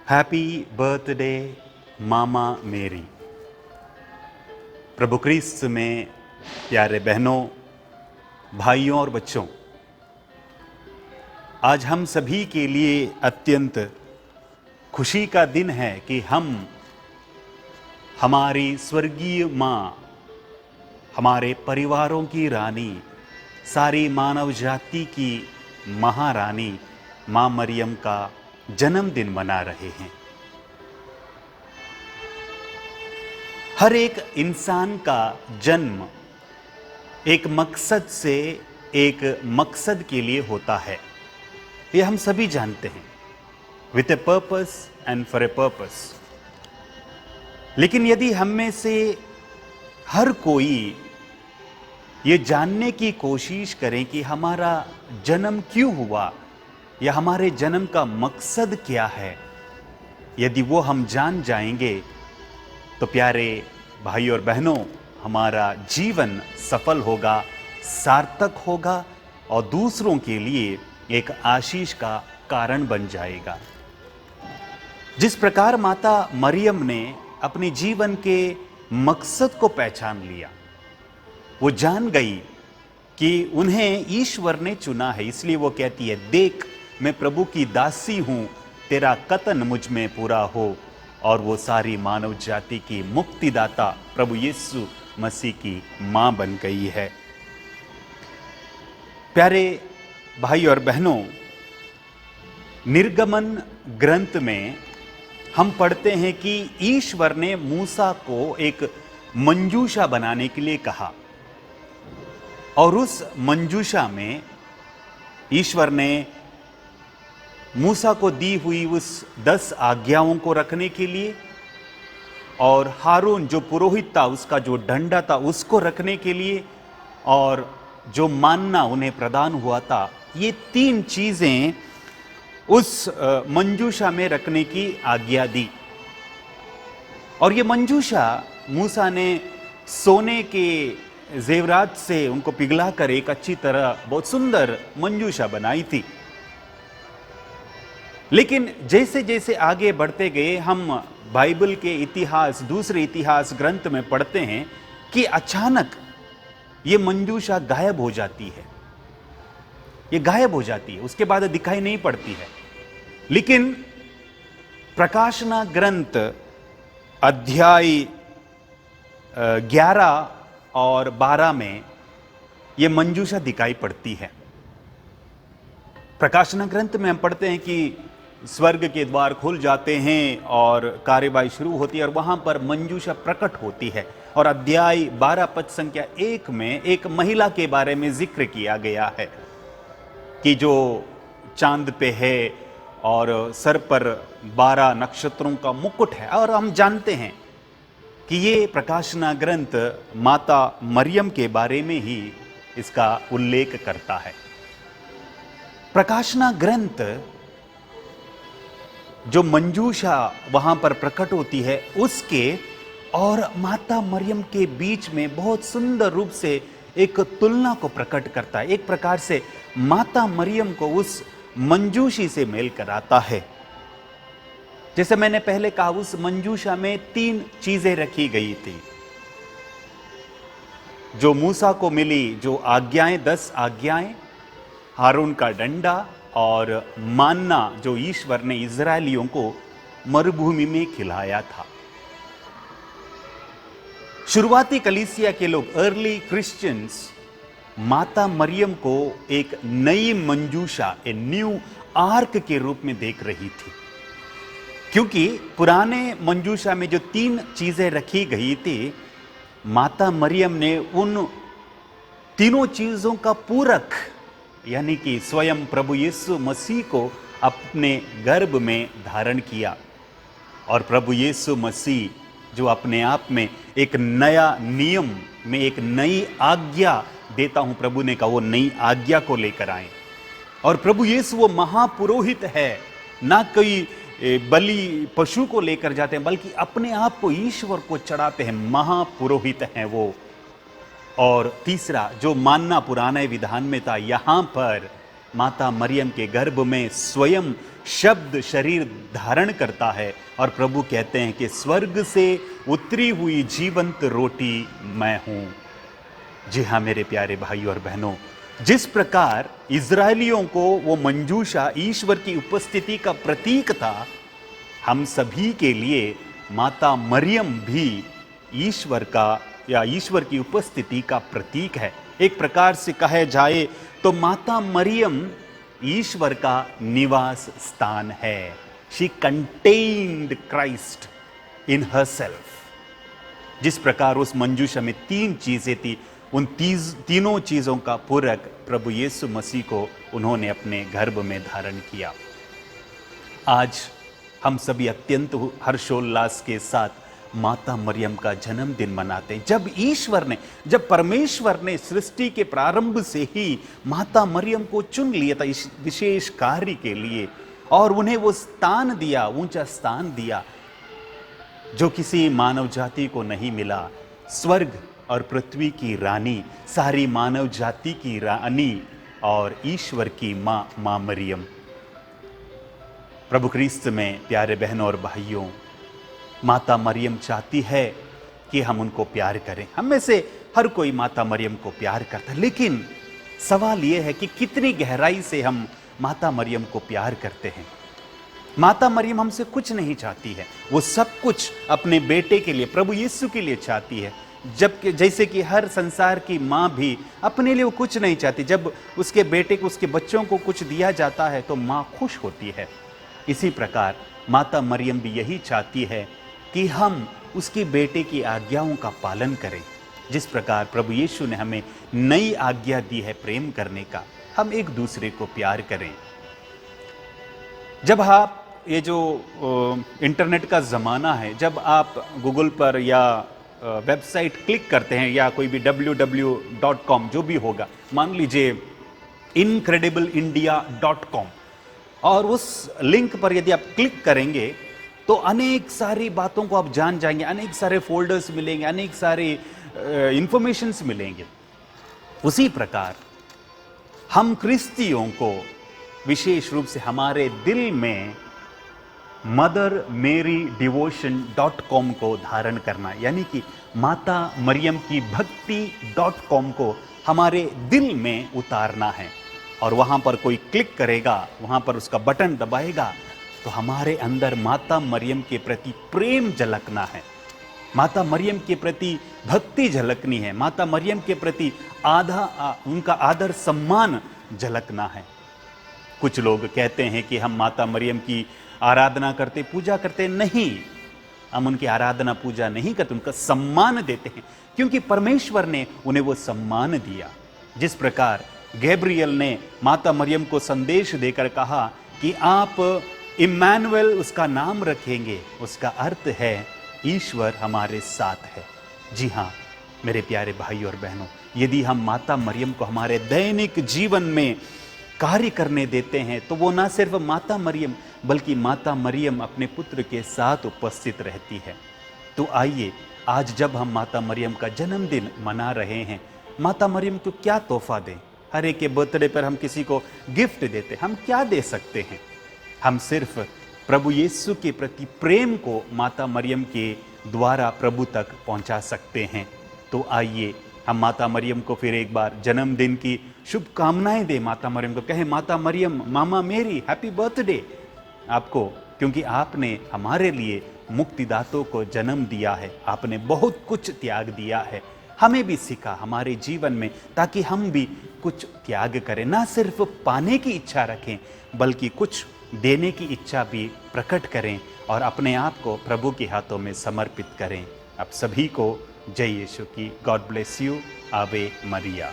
Happy birthday मामा मेरी। प्रभु क्रिस्त में प्यारे बहनों, भाइयों और बच्चों, आज हम सभी के लिए अत्यंत खुशी का दिन है कि हम हमारी स्वर्गीय माँ, हमारे परिवारों की रानी, सारी मानव जाति की महारानी माँ मरियम का जन्मदिन मना रहे हैं। हर एक इंसान का जन्म एक मकसद से एक मकसद के लिए होता है, ये हम सभी जानते हैं, with a purpose and for a purpose. लेकिन यदि हम में से हर कोई ये जानने की कोशिश करें कि हमारा जन्म क्यों हुआ या हमारे जन्म का मकसद क्या है, यदि वो हम जान जाएंगे तो प्यारे भाई और बहनों, हमारा जीवन सफल होगा, सार्थक होगा और दूसरों के लिए एक आशीष का कारण बन जाएगा। जिस प्रकार माता मरियम ने अपने जीवन के मकसद को पहचान लिया, वो जान गई कि उन्हें ईश्वर ने चुना है, इसलिए वो कहती है, देख मैं प्रभु की दासी हूं, तेरा कथन मुझ में पूरा हो। और वो सारी मानव जाति की मुक्तिदाता प्रभु यीशु मसीह की मां बन गई है। प्यारे भाई और बहनों, निर्गमन ग्रंथ में हम पढ़ते हैं कि ईश्वर ने मूसा को एक मंजूषा बनाने के लिए कहा और उस मंजूषा में ईश्वर ने मूसा को दी हुई उस 10 आज्ञाओं को रखने के लिए और हारून जो पुरोहित था उसका जो डंडा था उसको रखने के लिए और जो मानना उन्हें प्रदान हुआ था, ये 3 चीजें उस मंजूषा में रखने की आज्ञा दी। और ये मंजूषा मूसा ने सोने के जेवरात से उनको पिघला कर एक अच्छी तरह बहुत सुंदर मंजूषा बनाई थी। लेकिन जैसे जैसे आगे बढ़ते गए हम बाइबल के इतिहास, दूसरे इतिहास ग्रंथ में पढ़ते हैं कि अचानक ये मंजूषा गायब हो जाती है, ये गायब हो जाती है, उसके बाद दिखाई नहीं पड़ती है। लेकिन प्रकाशना ग्रंथ अध्याय 11 और 12 में ये मंजूषा दिखाई पड़ती है। प्रकाशना ग्रंथ में हम पढ़ते हैं कि स्वर्ग के द्वार खुल जाते हैं और कार्यवाही शुरू होती है और वहां पर मंजूषा प्रकट होती है। और अध्याय 12 पद संख्या 1 में एक महिला के बारे में जिक्र किया गया है कि जो चांद पे है और सर पर 12 नक्षत्रों का मुकुट है। और हम जानते हैं कि ये प्रकाशना ग्रंथ माता मरियम के बारे में ही इसका उल्लेख करता है। प्रकाशना ग्रंथ जो मंजूषा वहां पर प्रकट होती है उसके और माता मरियम के बीच में बहुत सुंदर रूप से एक तुलना को प्रकट करता है। एक प्रकार से माता मरियम को उस मंजूषी से मेल कराता है। जैसे मैंने पहले कहा, उस मंजूषा में 3 चीजें रखी गई थी जो मूसा को मिली, जो आज्ञाएं, 10 आज्ञाएं, हारून का डंडा और मान्ना जो ईश्वर ने इजरायलियों को मरुभूमि में खिलाया था। शुरुआती कलीसिया के लोग, अर्ली क्रिश्चियंस, माता मरियम को एक नई मंजूषा, ए न्यू आर्क के रूप में देख रही थी, क्योंकि पुराने मंजूषा में जो 3 चीजें रखी गई थी, माता मरियम ने उन तीनों चीजों का पूरक यानी कि स्वयं प्रभु यीशु मसीह को अपने गर्भ में धारण किया। और प्रभु यीशु मसीह जो अपने आप में एक नया नियम में एक नई आज्ञा देता हूं, प्रभु ने कहा वो नई आज्ञा को लेकर आए। और प्रभु यीशु वो महापुरोहित है, ना कोई बलि पशु को लेकर जाते हैं, बल्कि अपने आप को ईश्वर को चढ़ाते हैं, महापुरोहित हैं वो। और तीसरा जो मानना पुराने विधान में था, यहां पर माता मरियम के गर्भ में स्वयं शब्द शरीर धारण करता है और प्रभु कहते हैं कि स्वर्ग से उतरी हुई जीवंत रोटी मैं हूं। जी हाँ मेरे प्यारे भाई और बहनों, जिस प्रकार इजरायलियों को वो मंजूषा ईश्वर की उपस्थिति का प्रतीक था, हम सभी के लिए माता मरियम भी ईश्वर का या ईश्वर की उपस्थिति का प्रतीक है। एक प्रकार से कहे जाए तो माता मरियम ईश्वर का निवास स्थान है। She contained Christ in herself. जिस प्रकार उस मंजूषा में 3 चीजें थी, उन तीनों चीजों का पूरक प्रभु यीशु मसीह को उन्होंने अपने गर्भ में धारण किया। आज हम सभी अत्यंत हर्षोल्लास के साथ माता मरियम का जन्मदिन मनाते हैं। जब परमेश्वर ने सृष्टि के प्रारंभ से ही माता मरियम को चुन लिया था इस विशेष कार्य के लिए, और उन्हें वो स्थान दिया, ऊंचा स्थान दिया जो किसी मानव जाति को नहीं मिला। स्वर्ग और पृथ्वी की रानी, सारी मानव जाति की रानी और ईश्वर की माँ मरियम। प्रभु क्रिस्त में प्यारे बहनों और भाइयों, माता मरियम चाहती है कि हम उनको प्यार करें। हम में से हर कोई माता मरियम को प्यार करता है, लेकिन सवाल यह है कि कितनी गहराई से हम माता मरियम को प्यार करते हैं। माता मरियम हमसे कुछ नहीं चाहती है, वो सब कुछ अपने बेटे के लिए, प्रभु यीशु के लिए चाहती है। जबकि जैसे कि हर संसार की माँ भी अपने लिए वो कुछ नहीं चाहती। जब उसके बेटे को, उसके बच्चों को कुछ दिया जाता है तो माँ खुश होती है। इसी प्रकार माता मरियम भी यही चाहती है कि हम उसके बेटे की आज्ञाओं का पालन करें। जिस प्रकार प्रभु यीशु ने हमें नई आज्ञा दी है प्रेम करने का, हम एक दूसरे को प्यार करें। जब आप ये जो इंटरनेट का ज़माना है, जब आप गूगल पर या वेबसाइट क्लिक करते हैं या कोई भी www.com जो भी होगा, मान लीजिए incredibleindia.com, और उस लिंक पर यदि आप क्लिक करेंगे तो अनेक सारी बातों को आप जान जाएंगे, अनेक सारे फोल्डर्स मिलेंगे, अनेक सारे इंफॉर्मेशंस मिलेंगे। उसी प्रकार हम क्रिस्तियों को विशेष रूप से हमारे दिल में mothermaryddevotion.com को धारण करना, यानी कि माता मरियम की भक्ति.com को हमारे दिल में उतारना है। और वहाँ पर कोई क्लिक करेगा, वहाँ पर उसका बटन दबाएगा तो हमारे अंदर माता मरियम के प्रति प्रेम झलकना है, माता मरियम के प्रति भक्ति झलकनी है, माता मरियम के प्रति उनका आदर सम्मान झलकना है। कुछ लोग कहते हैं कि हम माता मरियम की आराधना करते, पूजा करते। नहीं, हम उनकी आराधना पूजा नहीं करते, उनका सम्मान देते हैं, क्योंकि परमेश्वर ने उन्हें वो सम्मान दिया। जिस प्रकार गैब्रियल ने माता मरियम को संदेश देकर कहा कि आप इम्मानुएल उसका नाम रखेंगे, उसका अर्थ है ईश्वर हमारे साथ है। जी हाँ मेरे प्यारे भाई और बहनों, यदि हम माता मरियम को हमारे दैनिक जीवन में कार्य करने देते हैं तो वो ना सिर्फ माता मरियम बल्कि माता मरियम अपने पुत्र के साथ उपस्थित रहती है। तो आइए आज जब हम माता मरियम का जन्मदिन मना रहे हैं, माता मरियम को क्या तोहफा दें। हर एक के बर्थडे पर हम किसी को गिफ्ट देते, हम क्या दे सकते हैं। हम सिर्फ प्रभु यीशु के प्रति प्रेम को माता मरियम के द्वारा प्रभु तक पहुंचा सकते हैं। तो आइए हम माता मरियम को फिर एक बार जन्मदिन की शुभकामनाएं दें। माता मरियम को कहें, माता मरियम मामा मेरी हैप्पी बर्थडे आपको, क्योंकि आपने हमारे लिए मुक्तिदातों को जन्म दिया है, आपने बहुत कुछ त्याग दिया है। हमें भी सिखा हमारे जीवन में, ताकि हम भी कुछ त्याग करें, ना सिर्फ पाने की इच्छा रखें बल्कि कुछ देने की इच्छा भी प्रकट करें और अपने आप को प्रभु के हाथों में समर्पित करें। आप सभी को जय यीशु की। God bless you. आवे मरिया।